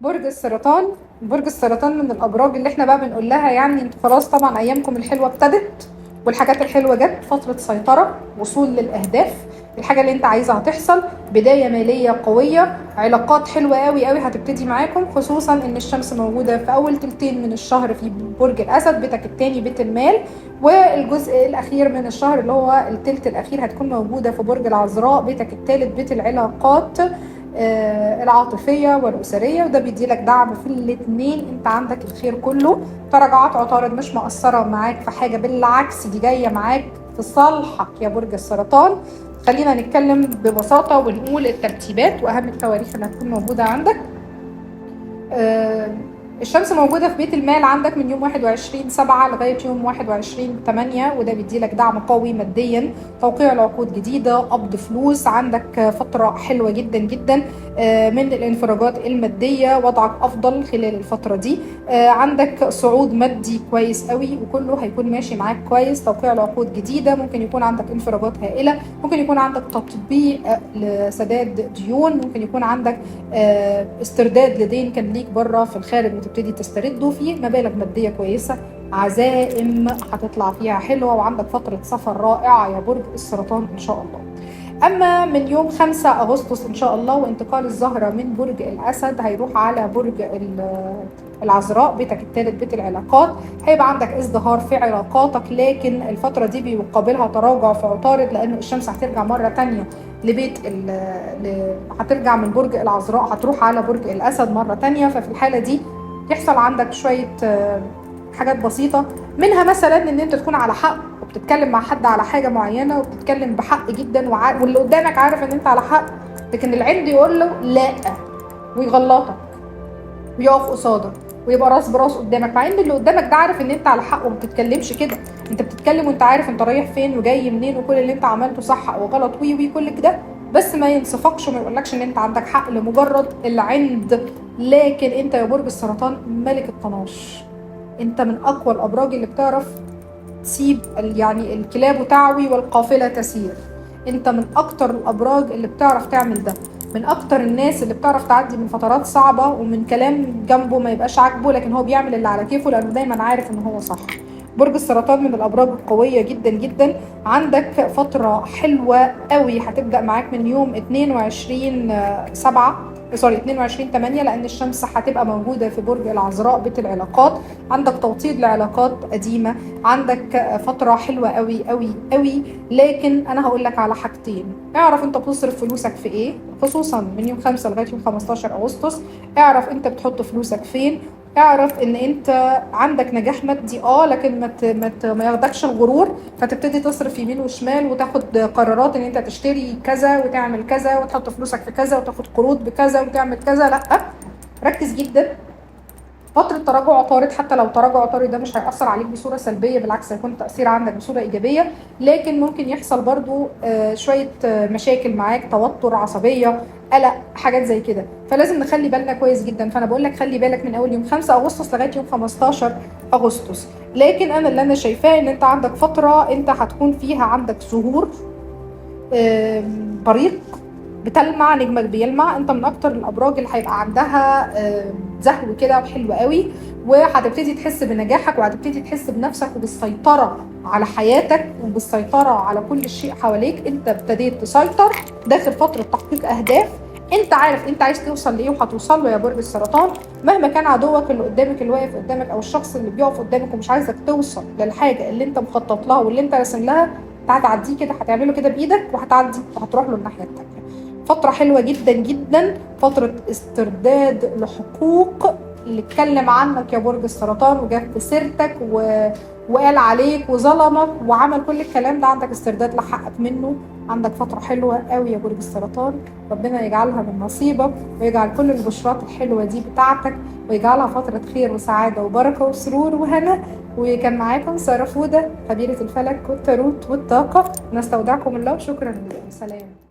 برج السرطان. برج السرطان من الابراج اللي احنا بقى بنقول لها يعني انتوا خلاص طبعا ايامكم الحلوه ابتدت والحاجات الحلوه جت، فتره سيطره، وصول للاهداف، الحاجه اللي انت عايزها هتحصل، بدايه ماليه قويه، علاقات حلوه قوي قوي هتبتدي معاكم، خصوصا ان الشمس موجوده في اول تلتين من الشهر في برج الاسد، بيتك الثاني بيت المال، والجزء الاخير من الشهر اللي هو التلت الاخير هتكون موجوده في برج العذراء، بيتك الثالث بيت العلاقات العاطفيه والاسريه، وده بيديلك دعم في الاثنين، انت عندك الخير كله. تراجعات عطارد مش مقصره معاك في حاجه، بالعكس دي جايه معاك في صالحك يا برج السرطان. خلينا نتكلم ببساطه ونقول الترتيبات واهم التواريخ اللي هتكون موجوده عندك. الشمس موجودة في بيت المال عندك من يوم 21/7 لغاية يوم 21/8، وده بيديلك دعم قوي ماديا، توقيع العقود جديدة، قبض فلوس، عندك فترة حلوة جدا جدا من الانفراجات المادية، وضعك أفضل خلال الفترة دي، عندك صعود مادي كويس قوي وكله هيكون ماشي معاك كويس، توقيع العقود جديدة، ممكن يكون عندك انفراجات هائلة، ممكن يكون عندك تطبيق لسداد ديون، ممكن يكون عندك استرداد لدين كان ليك بره في الخارج وتبتدي تسترده فيه، مبالغ ماديه كويسه، عزائم هتطلع فيها حلوه، وعندك فتره سفر رائعه يا برج السرطان ان شاء الله. اما من يوم 5 اغسطس ان شاء الله وانتقال الزهره من برج الاسد هيروح على برج العذراء، بيتك الثالث بيت العلاقات، هيبقى عندك ازدهار في علاقاتك، لكن الفتره دي بيقابلها تراجع في عطارد، لان الشمس هترجع مره ثانيه لبيت هترجع من برج العذراء هتروح على برج الاسد مره ثانيه، ففي الحاله دي يحصل عندك شويه حاجات بسيطه، منها مثلا ان انت تكون على حق وبتتكلم مع حد على حاجه معينه وبتتكلم بحق جدا واللي قدامك عارف ان انت على حق، لكن العند يقول له لا ويغلطك ويقف قصادك ويبقى راس براس قدامك، مع ان اللي قدامك ده عارف ان انت على حق وما بتتكلمش كده، انت بتتكلم وانت عارف انت رايح فين وجاي منين وكل اللي انت عملته صح او غلط وي كل كده، بس ما ينصفكش وما يقولكش ان انت عندك حق لمجرد العند. لكن انت يا برج السرطان ملك الطناش، انت من اقوى الابراج اللي بتعرف تسيب يعني الكلاب تعوي والقافله تسير، انت من اكتر الابراج اللي بتعرف تعمل ده، من اكتر الناس اللي بتعرف تعدي من فترات صعبه ومن كلام جنبه ما يبقاش عاجبه، لكن هو بيعمل اللي على كيفه لانه دايما عارف ان هو صح. برج السرطان من الابراج القويه جدا جدا، عندك فتره حلوه قوي هتبدا معاك من يوم 22/8 لان الشمس هتبقى موجوده في برج العذراء بيت العلاقات، عندك توطيد لعلاقات قديمه، عندك فتره حلوه قوي قوي قوي، لكن انا هقول لك على حاجتين، اعرف انت بتصرف فلوسك في ايه، خصوصا من يوم 5 لغايه يوم 15 اغسطس، اعرف انت بتحط فلوسك فين، اعرف ان انت عندك نجاح مادي لكن ما ياخدكش الغرور فتبتدي تصرف يمين وشمال وتاخد قرارات ان انت تشتري كذا وتعمل كذا وتحط فلوسك في كذا وتاخد قروض بكذا وتعمل كذا، لا، ركز جدا. فترة تراجع عطارد حتى لو تراجع عطارد ده مش هيأثر عليك بصورة سلبية، بالعكس هيكون التأثير عندك بصورة إيجابية، لكن ممكن يحصل برضو شوية مشاكل معاك، توتر، عصبية، قلق، حاجات زي كده، فلازم نخلي بالنا كويس جدا. فأنا بقول لك خلي بالك من أول يوم 5 أغسطس لغاية يوم 15 أغسطس، لكن أنا اللي أنا شايفاه إن أنت عندك فترة أنت هتكون فيها عندك ظهور بريق، بتلمع، نجمك بيلمع، انت من اكتر الابراج اللي هيبقى عندها زهو كده وحلو قوي، وهتبتدي تحس بنجاحك وهتبتدي تحس بنفسك وبالسيطره على حياتك وبالسيطره على كل شيء حواليك، انت ابتديت تسيطر داخل فتره تحقيق اهداف، انت عارف انت عايز توصل لايه وهتوصل له يا برج السرطان، مهما كان عدوك اللي قدامك اللي واقف قدامك او الشخص اللي بيقف قدامك ومش عايزك توصل للحاجه اللي انت مخطط لها واللي انت راسم لها، هتعديه كده، هتعمله كده بايدك وهتعدي وهتروح له الناحيه الثانيه. فتره حلوه جدا جدا، فتره استرداد لحقوق اللي اتكلم عنك يا برج السرطان وجاب في سيرتك وقال عليك وظلمك وعمل كل الكلام ده، عندك استرداد لحقك منه، عندك فتره حلوه قوي يا برج السرطان، ربنا يجعلها من نصيبك ويجعل كل البشرات الحلوه دي بتاعتك ويجعلها فتره خير وسعاده وبركه وسرور وهنا. وكان معاكم سارة فودة خبيرة الفلك والتاروت والطاقة، نستودعكم الله وشكرا لله، سلام.